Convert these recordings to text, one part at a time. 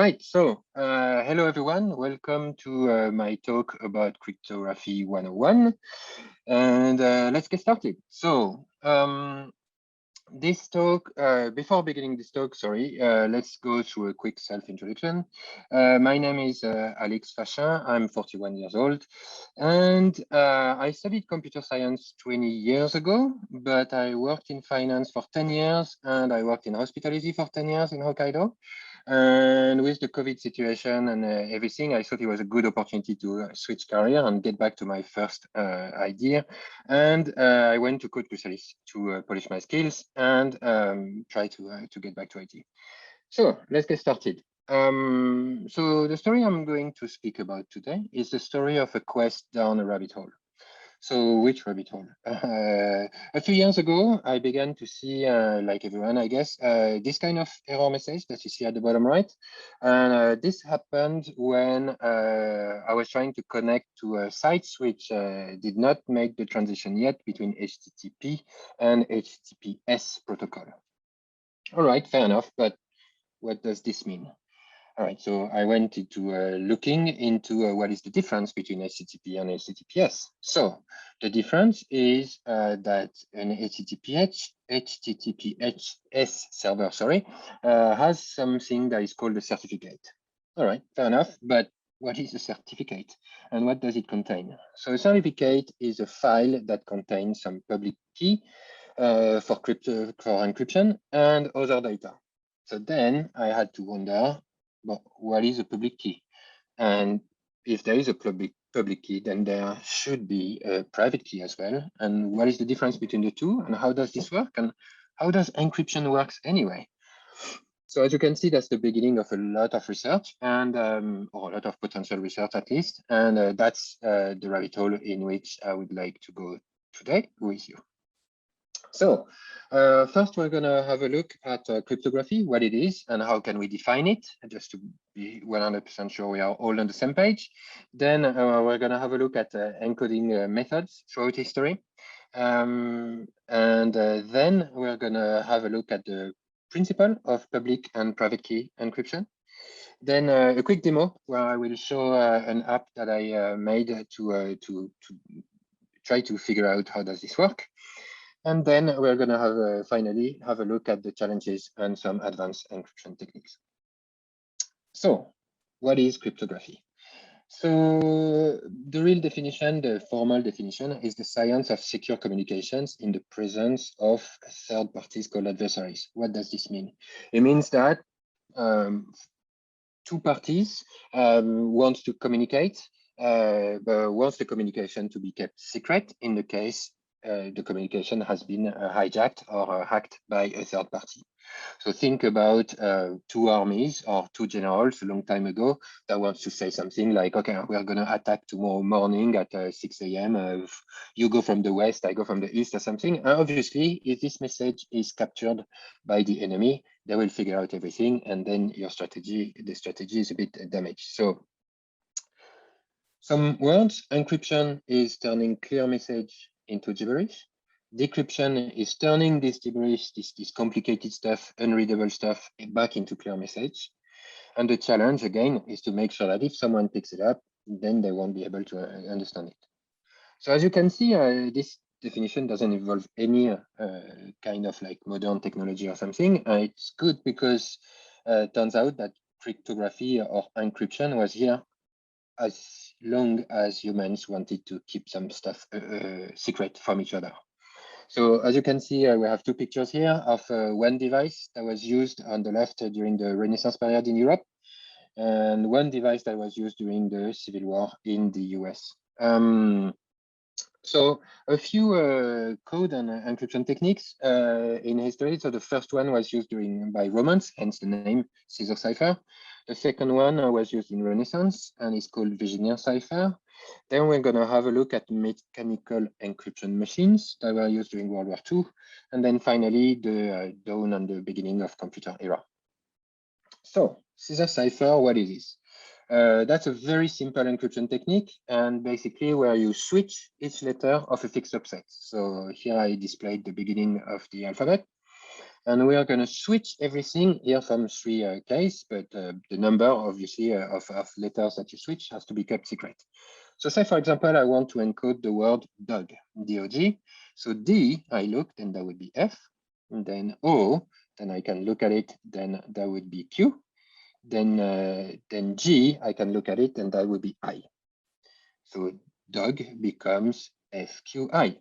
right, so hello everyone. Welcome to my talk about Cryptography 101. And let's get started. So this talk, before beginning this talk, let's go through a quick self-introduction. My name is Alix Fachin. I'm 41 years old, and I studied computer science 20 years ago, but I worked in finance for 10 years, and I worked in hospitality for 10 years in Hokkaido. And with the COVID situation and everything, I thought it was a good opportunity to switch career and get back to my first idea. And I went to Code Chrysalis to polish my skills and try to get back to IT. So let's get started. So the story I'm going to speak about today is the story of a quest down a rabbit hole. So which rabbit hole? A few years ago, I began to see, like everyone, I guess, this kind of error message that you see at the bottom right. And this happened when I was trying to connect to sites which did not make the transition yet between HTTP and HTTPS protocol. All right, fair enough, but what does this mean? All right, so I went into looking into what is the difference between HTTP and HTTPS. So the difference is that an HTTPS server, has something that is called a certificate. All right, fair enough, but what is a certificate and what does it contain? So a certificate is a file that contains some public key for encryption and other data. So then I had to wonder, but what is a public key? And if there is a public key, then there should be a private key as well. And what is the difference between the two? And how does this work? And how does encryption works anyway? So as you can see, that's the beginning of a lot of research and or a lot of potential research at least. And that's the rabbit hole in which I would like to go today with you. So first, we're going to have a look at cryptography, what it is, and how can we define it, just to be 100% sure we are all on the same page. Then we're going to have a look at encoding methods throughout history. And then we're going to have a look at the principle of public and private key encryption. Then a quick demo where I will show an app that I made to try to figure out how does this work. And then we're going to have finally have a look at the challenges and some advanced encryption techniques. So what is cryptography? So the real definition, the formal definition, is the science of secure communications in the presence of third parties called adversaries. What does this mean? It means that two parties want to communicate, but wants the communication to be kept secret in the case the communication has been hijacked or hacked by a third party. So think about two armies or two generals a long time ago that wants to say something like, okay, we're going to attack tomorrow morning at 6 a.m. You go from the west, I go from the east or something. And obviously, if this message is captured by the enemy, they will figure out everything. And then your strategy, the strategy is a bit damaged. So some words, encryption is turning clear message into gibberish. Decryption is turning this gibberish, this complicated stuff, unreadable stuff, back into clear message. And the challenge, again, is to make sure that if someone picks it up, then they won't be able to understand it. So as you can see, this definition doesn't involve any kind of like modern technology or something. It's good because it turns out that cryptography or encryption was here as long as humans wanted to keep some stuff secret from each other. So as you can see, we have two pictures here of one device that was used on the left during the Renaissance period in Europe, and one device that was used during the Civil War in the US. So a few code and encryption techniques in history. So the first one was used by Romans, hence the name Scissor Cipher. The second one was used in Renaissance and is called Virginia Cipher. Then we're going to have a look at mechanical encryption machines that were used during World War II. And then finally, the dawn and the beginning of computer era. So Scissor Cipher, what is this? That's a very simple encryption technique, and basically where you switch each letter of a fixed subset. So here I displayed the beginning of the alphabet. And we are going to switch everything here from 3 case, but the number, obviously, of letters that you switch has to be kept secret. So say, for example, I want to encode the word dog, D-O-G. So D, I look, then that would be F. And then O, then I can look at it, then that would be Q. Then G, I can look at it, and that would be I. So dog becomes FQI.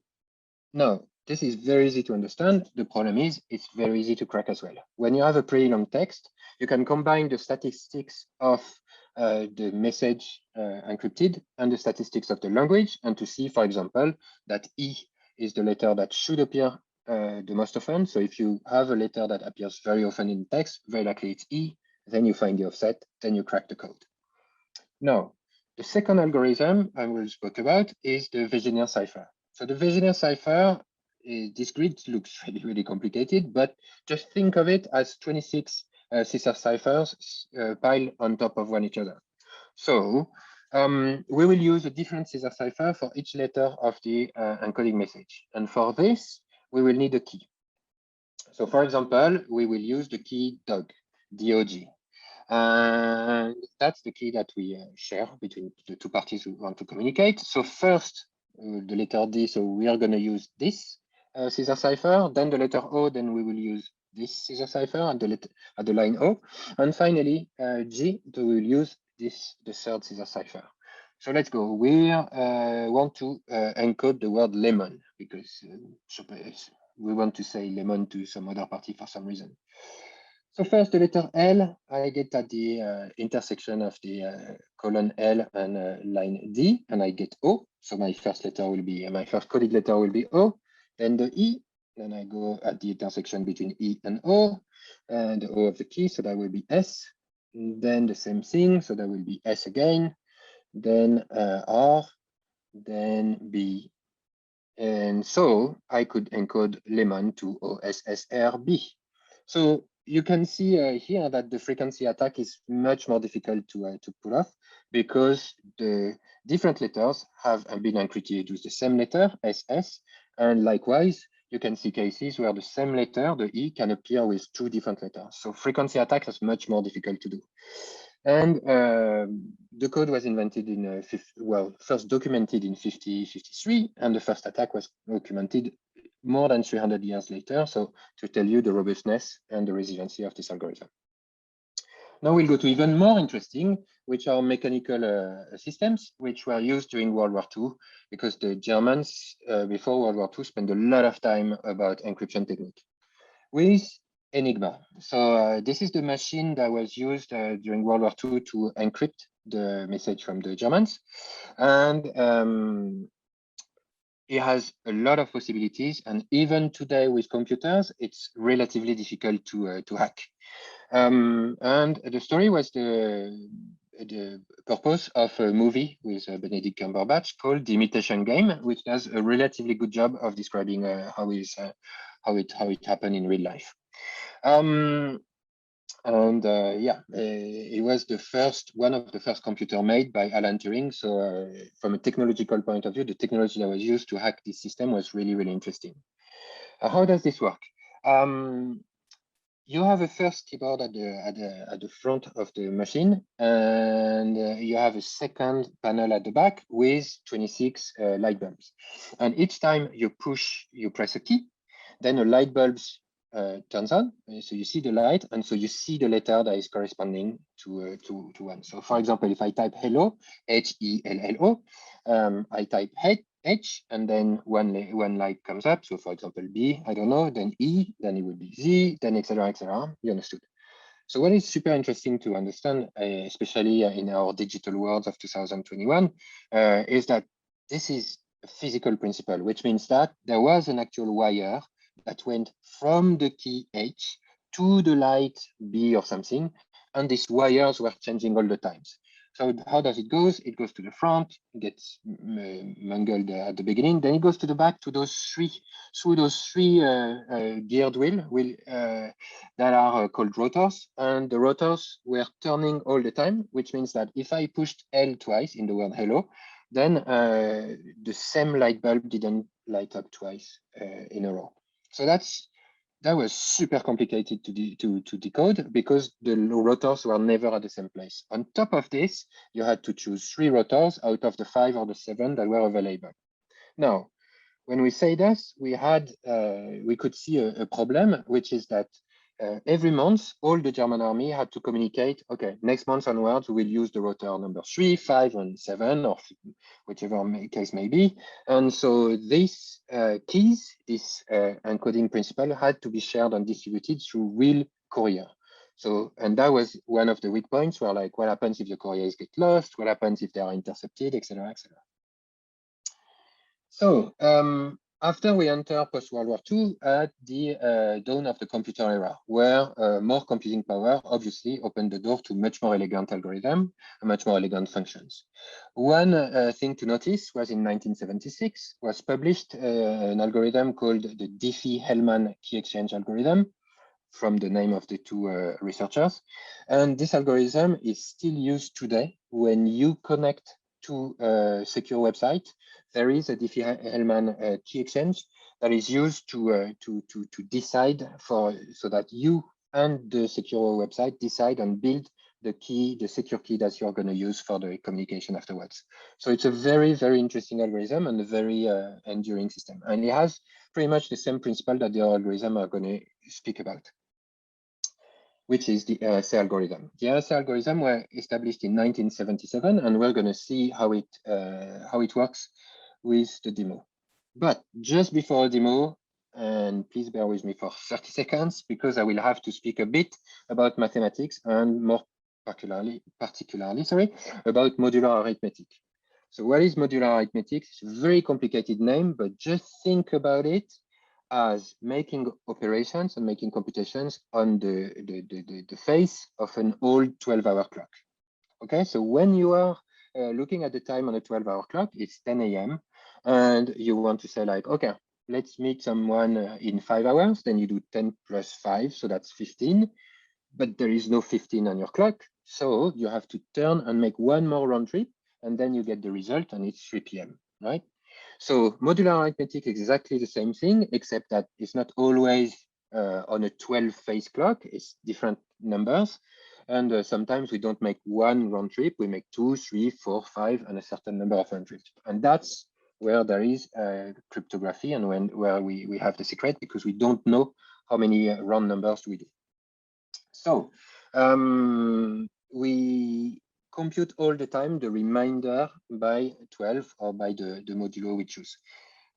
Now, this is very easy to understand. The problem is it's very easy to crack as well. When you have a pretty long text, you can combine the statistics of the message encrypted and the statistics of the language, and to see, for example, that E is the letter that should appear the most often. So if you have a letter that appears very often in text, very likely it's E, then you find the offset, then you crack the code. Now, the second algorithm I will speak about is the Wegener cipher. So the Wegener cipher, this grid looks really, really complicated, but just think of it as 26 Scissor ciphers piled on top of one each other. So we will use a different Scissor cipher for each letter of the encoding message. And for this, we will need a key. So for example, we will use the key dog, D-O-G. And that's the key that we share between the two parties who want to communicate. So first, the letter D, so we are going to use this Scissor cipher. Then the letter O, then we will use this Scissor cipher at the line O. And finally, G, so we will use the third Scissor cipher. So let's go. We want to encode the word lemon because we want to say lemon to some other party for some reason. So first, the letter L, I get at the intersection of the colon L and line D, and I get O. So my first letter will be, my first coded letter will be O. Then the E, then I go at the intersection between E and O, and the O of the key, so that will be S. And then the same thing, so that will be S again. Then R, then B. And so I could encode lemon to OSSRB. So you can see here that the frequency attack is much more difficult to pull off because the different letters have been encrypted with the same letter, SS, and likewise, you can see cases where the same letter, the E, can appear with two different letters. So frequency attack is much more difficult to do. And the code was invented in, first documented in 5053, and the first attack was documented more than 300 years later. So to tell you the robustness and the resiliency of this algorithm. Now we'll go to even more interesting, which are mechanical systems, which were used during World War II, because the Germans before World War II spent a lot of time about encryption technique. With Enigma. So this is the machine that was used during World War II to encrypt the message from the Germans. And it has a lot of possibilities. And even today with computers, it's relatively difficult to hack. And the story was the purpose of a movie with Benedict Cumberbatch called The Imitation Game, which does a relatively good job of describing how it happened in real life. It was one of the first computer made by Alan Turing. So from a technological point of view, the technology that was used to hack this system was really, really interesting. How does this work? You have a first keyboard at the front of the machine, and you have a second panel at the back with 26 light bulbs. And each time you press a key, then a light bulb turns on, so you see the light, and so you see the letter that is corresponding to one. So for example, if I type hello, H-E-L-L-O, I type H, and then one light comes up. So for example, B, I don't know, then E, then it would be Z, then etc. You understood. So what is super interesting to understand, especially in our digital world of 2021, is that this is a physical principle, which means that there was an actual wire that went from the key H to the light B or something, and these wires were changing all the times. So how does it go? It goes to the front, gets mangled at the beginning, then it goes to the back to those three geared wheel that are called rotors, and the rotors were turning all the time, which means that if I pushed L twice in the word hello, then the same light bulb didn't light up twice in a row. So that's that was super complicated to decode because the rotors were never at the same place. On top of this, you had to choose 3 rotors out of the 5 or the 7 that were available. Now, when we say this, we could see a problem, which is that every month, all the German army had to communicate, okay, next month onwards, we will use the rotor number 3, 5, and 7, or whichever case may be. And so these keys, this encoding principle had to be shared and distributed through real courier. So, and that was one of the weak points where like, what happens if the couriers get lost? What happens if they are intercepted, etc., etc. So after we enter post-World War II at the dawn of the computer era, where more computing power obviously opened the door to much more elegant algorithm, much more elegant functions. One thing to notice was in 1976 was published an algorithm called the Diffie-Hellman Key Exchange algorithm, from the name of the 2 researchers. And this algorithm is still used today when you connect to a secure website. There is a Diffie-Hellman key exchange that is used to decide so that you and the secure website decide and build the key, the secure key that you're going to use for the communication afterwards. So it's a very, very interesting algorithm and a very enduring system. And it has pretty much the same principle that the algorithm are going to speak about, which is the RSA algorithm. The RSA algorithm were established in 1977, and we're going to see how it works with the demo. But just before the demo, and please bear with me for 30 seconds, because I will have to speak a bit about mathematics and more particularly, about modular arithmetic. So what is modular arithmetic? It's a very complicated name, but just think about it as making operations and making computations on the face of an old 12-hour clock. Okay, so when you are looking at the time on a 12-hour clock, it's 10 a.m. and you want to say like, okay, let's meet someone in 5 hours, then you do 10 plus 5, so that's 15, but there is no 15 on your clock, so you have to turn and make one more round trip, and then you get the result, and it's 3 p.m., right? So modular arithmetic is exactly the same thing, except that it's not always on a 12-phase clock. It's different numbers. And sometimes we don't make one round trip. We make 2, 3, 4, 5, and a certain number of round trips. And that's where there is cryptography and where we have the secret, because we don't know how many round numbers we do. So we compute all the time the remainder by 12 or by the modulo we choose.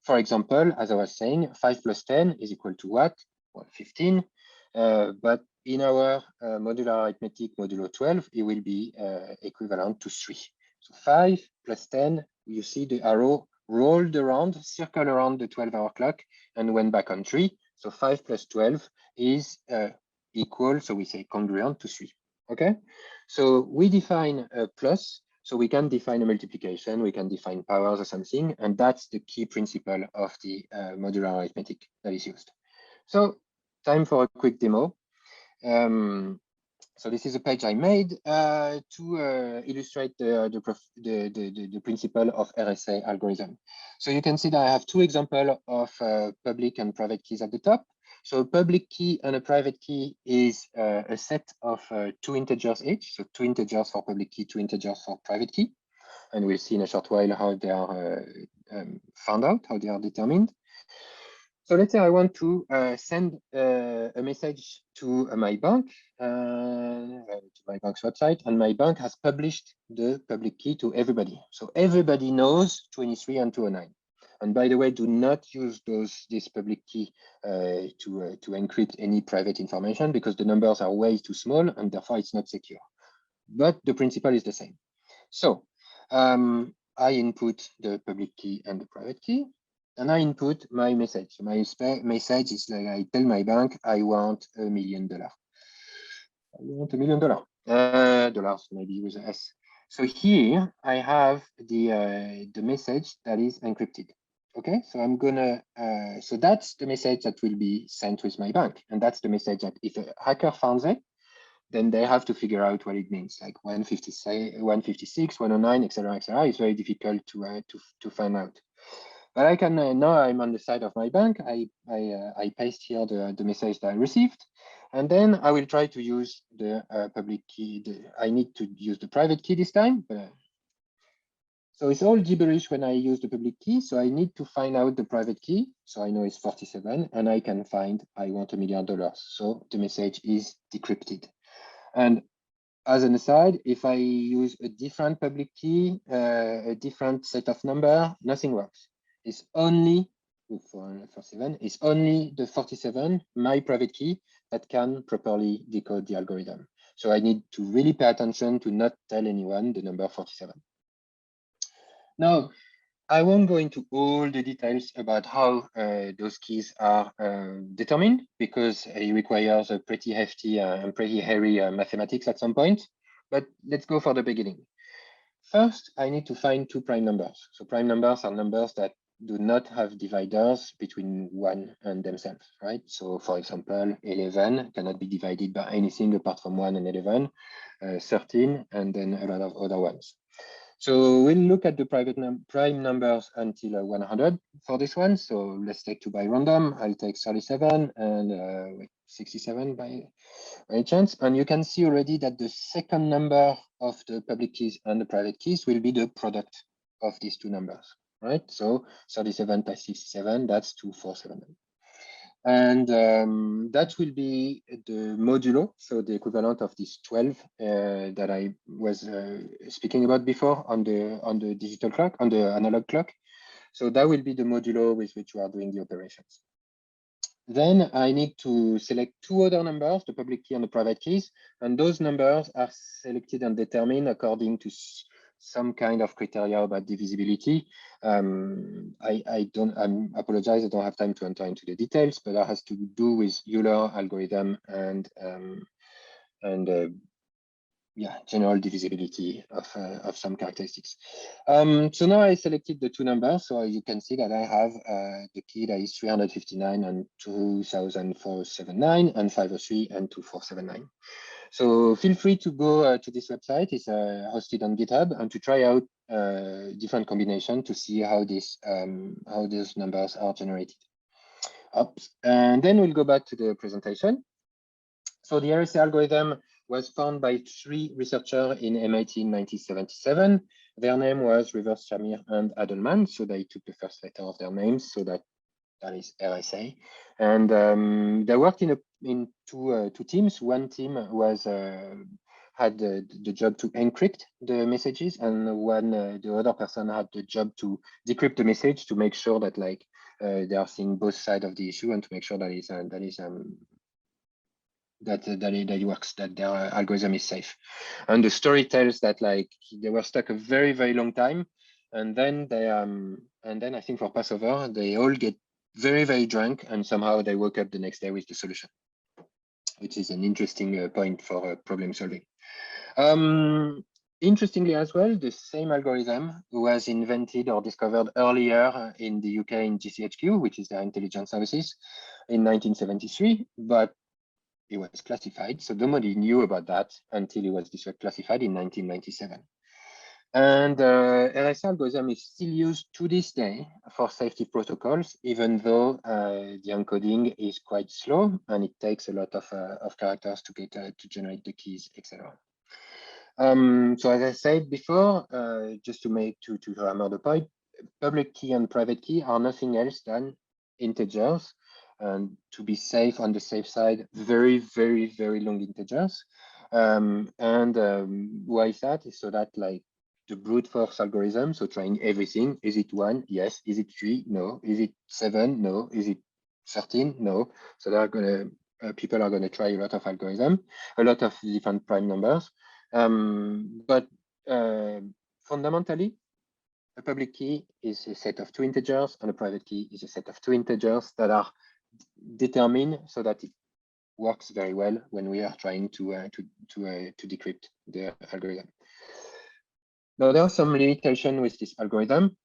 For example, as I was saying, 5 plus 10 is equal to what? Well, 15. But in our modular arithmetic modulo 12, it will be equivalent to 3. So 5 plus 10, you see the arrow rolled around, circle around the 12-hour clock, and went back on 3. So 5 plus 12 is equal, so we say congruent to 3. Okay, so we define a plus, so we can define a multiplication, we can define powers or something, and that's the key principle of the modular arithmetic that is used. So time for a quick demo. So this is a page I made to illustrate the principle of RSA algorithm. So you can see that I have 2 examples of public and private keys at the top. So a public key and a private key is a set of 2 integers each. So 2 integers for public key, 2 integers for private key. And we'll see in a short while how they are found out, how they are determined. So let's say I want to send a message to my bank, to my bank's website, and my bank has published the public key to everybody. So everybody knows 23 and 209. And by the way, do not use this public key to encrypt any private information, because the numbers are way too small and therefore it's not secure. But the principle is the same. So I input the public key and the private key, and I input my message. My message is like, I tell my bank, I want $1 million. I want $1 million. Dollars, maybe with an S. So here I have the message that is encrypted. Okay, so I'm gonna, so that's the message that will be sent with my bank. And that's the message that if a hacker finds it, then they have to figure out what it means, like 156, 109, etc., etc. It's very difficult to find out. But I can now I'm on the side of my bank. I paste here the message that I received, and then I will try to use the public key. I need to use the private key this time. So it's all gibberish when I use the public key. So I need to find out the private key. So I know it's 47, and I can find I want $1 million. So the message is decrypted. And as an aside, if I use a different public key, a different set of number, nothing works. It's only 47. It's only the 47, my private key, that can properly decode the algorithm. So I need to really pay attention to not tell anyone the number 47. Now, I won't go into all the details about how those keys are determined, because it requires a pretty hefty and pretty hairy mathematics at some point. But let's go for the beginning. First, I need to find two prime numbers. So prime numbers are numbers that do not have dividers between 1 and themselves, right? So for example, 11 cannot be divided by anything apart from 1 and 11, 13, and then a lot of other ones. So we'll look at the prime numbers until 100 for this one. So let's take 2 by random. I'll take 37 and 67 by any chance. And you can see already that the second number of the public keys and the private keys will be the product of these two numbers, right? So 37 plus 67, that's 2479. And that will be the modulo, so the equivalent of this 12 that I was speaking about before on the digital clock, on the analog clock. So that will be the modulo with which you are doing the operations. Then I need to select two other numbers, the public key and the private keys, and those numbers are selected and determined according to some kind of criteria about divisibility. I apologize, I don't have time to enter into the details, but that has to do with Euler algorithm and general divisibility of some characteristics. So now I selected the two numbers, so you can see that I have the key that is 359 and 2479 and 503 and 2479. So feel free to go to this website. It's hosted on GitHub, and to try out different combinations to see how those numbers are generated. And then we'll go back to the presentation. So the RSA algorithm was found by 3 researchers in MIT in 1977. Their name was Rivers, Shamir, and Adelman. So they took the first letter of their names, so that is RSA. And they worked in two teams. One team was had the job to encrypt the messages, and the other person had the job to decrypt the message to make sure that they are seeing both sides of the issue, and to make sure that it works, that their algorithm is safe. And the story tells that they were stuck a very, very long time, and then I think for Passover they all get very, very drunk, and somehow they woke up the next day with the solution, which is an interesting point for problem solving. Interestingly as well, the same algorithm was invented or discovered earlier in the UK in GCHQ, which is their intelligence services, in 1973, but it was classified. So nobody knew about that until it was classified in 1997. And RSA algorithm is still used to this day for safety protocols, even though the encoding is quite slow and it takes a lot of characters to get to generate the keys, etc. So as I said before, just to hammer the point, public key and private key are nothing else than integers. And to be safe, on the safe side, very, very, very long integers. Why is that? Is so that the brute force algorithm, so trying everything. Is it 1? Yes. Is it 3? No. Is it 7? No. Is it 13? No. So people are gonna try a lot of algorithm, a lot of different prime numbers. But fundamentally, a public key is a set of 2 integers, and a private key is a set of 2 integers that are determined so that it works very well when we are trying to decrypt the algorithm. Now, there are some limitations with this algorithm.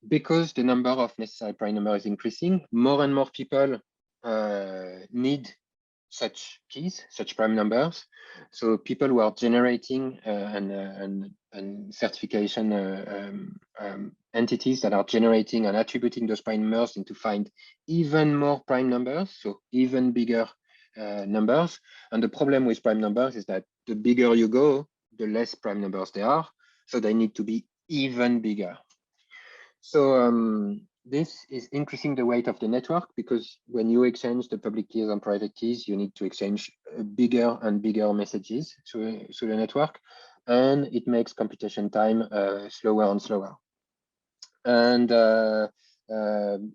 Because the number of necessary prime numbers is increasing, more and more people need such keys, such prime numbers. So people who are generating and certification entities that are generating and attributing those prime numbers need to find even more prime numbers, so even bigger numbers. And the problem with prime numbers is that the bigger you go, the less prime numbers there are. So they need to be even bigger. So this is increasing the weight of the network, because when you exchange the public keys and private keys, you need to exchange bigger and bigger messages through the network, and it makes computation time slower and slower. And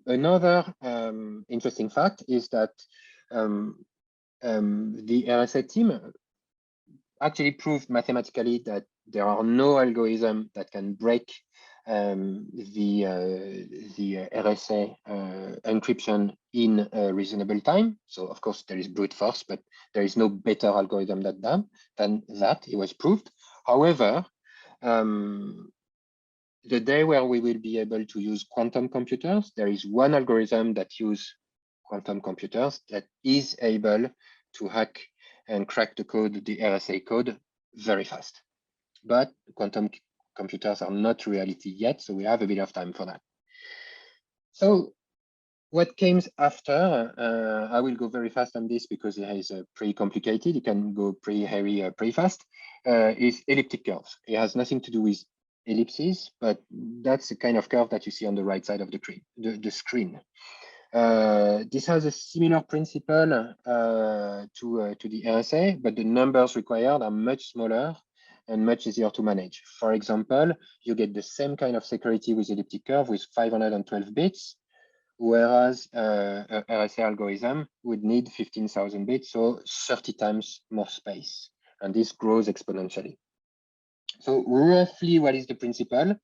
another interesting fact is that the RSA team actually proved mathematically that there are no algorithms that can break the RSA encryption in a reasonable time. So of course there is brute force, but there is no better algorithm than that. It was proved. However, the day where we will be able to use quantum computers, there is one algorithm that uses quantum computers that is able to hack and crack the code, the RSA code, very fast. But quantum computers are not reality yet, so we have a bit of time for that. So what came after, I will go very fast on this because it is pretty complicated. It can go pretty hairy, pretty fast, is elliptic curves. It has nothing to do with ellipses, but that's the kind of curve that you see on the right side of the screen. This has a similar principle to the RSA, but the numbers required are much smaller and much easier to manage. For example, you get the same kind of security with elliptic curve with 512 bits, whereas a RSA algorithm would need 15,000 bits, so 30 times more space. And this grows exponentially. So roughly, what is the principle?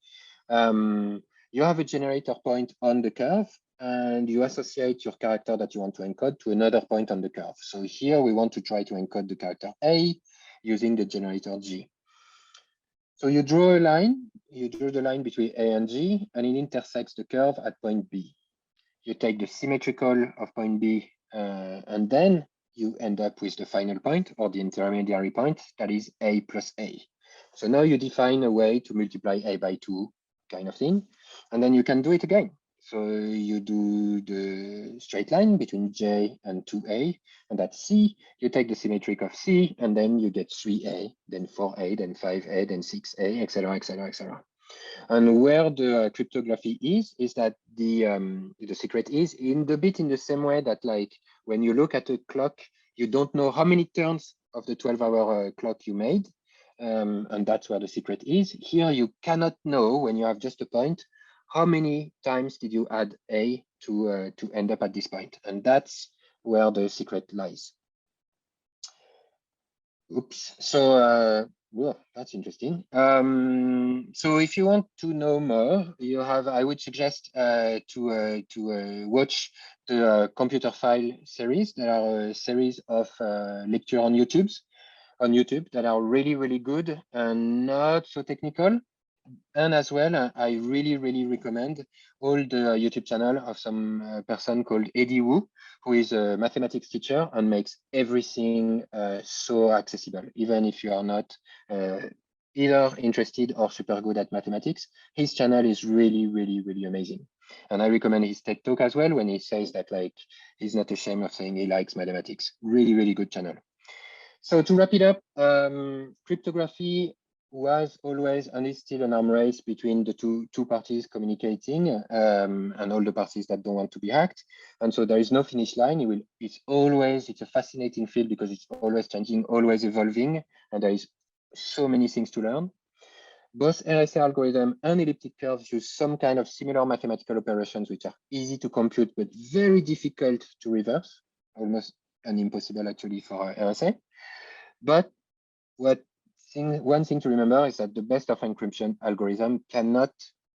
You have a generator point on the curve, and you associate your character that you want to encode to another point on the curve. So here we want to try to encode the character A using the generator G. So you draw a line, you draw the line between A and G, and it intersects the curve at point B. You take the symmetrical of point B, and then you end up with the final point, or the intermediary point, that is A plus A. So now you define a way to multiply A by 2, kind of thing, and then you can do it again. So you do the straight line between J and 2A, and that's C. You take the symmetric of C, and then you get 3A, then 4A, then 5A, then 6A, etc., etc., etc. And where the cryptography is that the secret is in the bit in the same way that, like, when you look at a clock, you don't know how many turns of the 12-hour clock you made, and that's where the secret is. Here you cannot know, when you have just a point, how many times did you add A to end up at this point, and that's where the secret lies. Oops. So well, that's interesting. So if you want to know more, you have, I would suggest to watch the computer file series. There are a series of lecture on YouTube that are really, really good and not so technical. And as well, I really, really recommend all the YouTube channel of some person called Eddie Wu, who is a mathematics teacher and makes everything so accessible, even if you are not either interested or super good at mathematics. His channel is really, really, really amazing. And I recommend his TED Talk as well, when he says that, like, he's not ashamed of saying he likes mathematics. Really, really good channel. So to wrap it up, cryptography was always and is still an arms race between the two parties communicating, and all the parties that don't want to be hacked. And so there is no finish line. It's a fascinating field because it's always changing, always evolving, and there is so many things to learn. Both RSA algorithm and elliptic curves use some kind of similar mathematical operations which are easy to compute but very difficult to reverse, almost an impossible actually for RSA. But one thing to remember is that the best of encryption algorithm cannot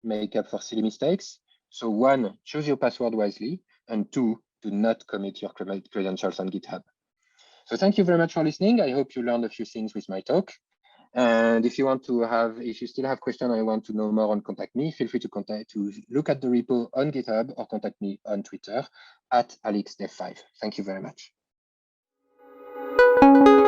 make up for silly mistakes. So 1, choose your password wisely, and 2, do not commit your credentials on GitHub. So thank you very much for listening. I hope you learned a few things with my talk. And if you still have questions or you want to know more and contact me, feel free to look at the repo on GitHub or contact me on Twitter at AlixDev5. Thank you very much. you.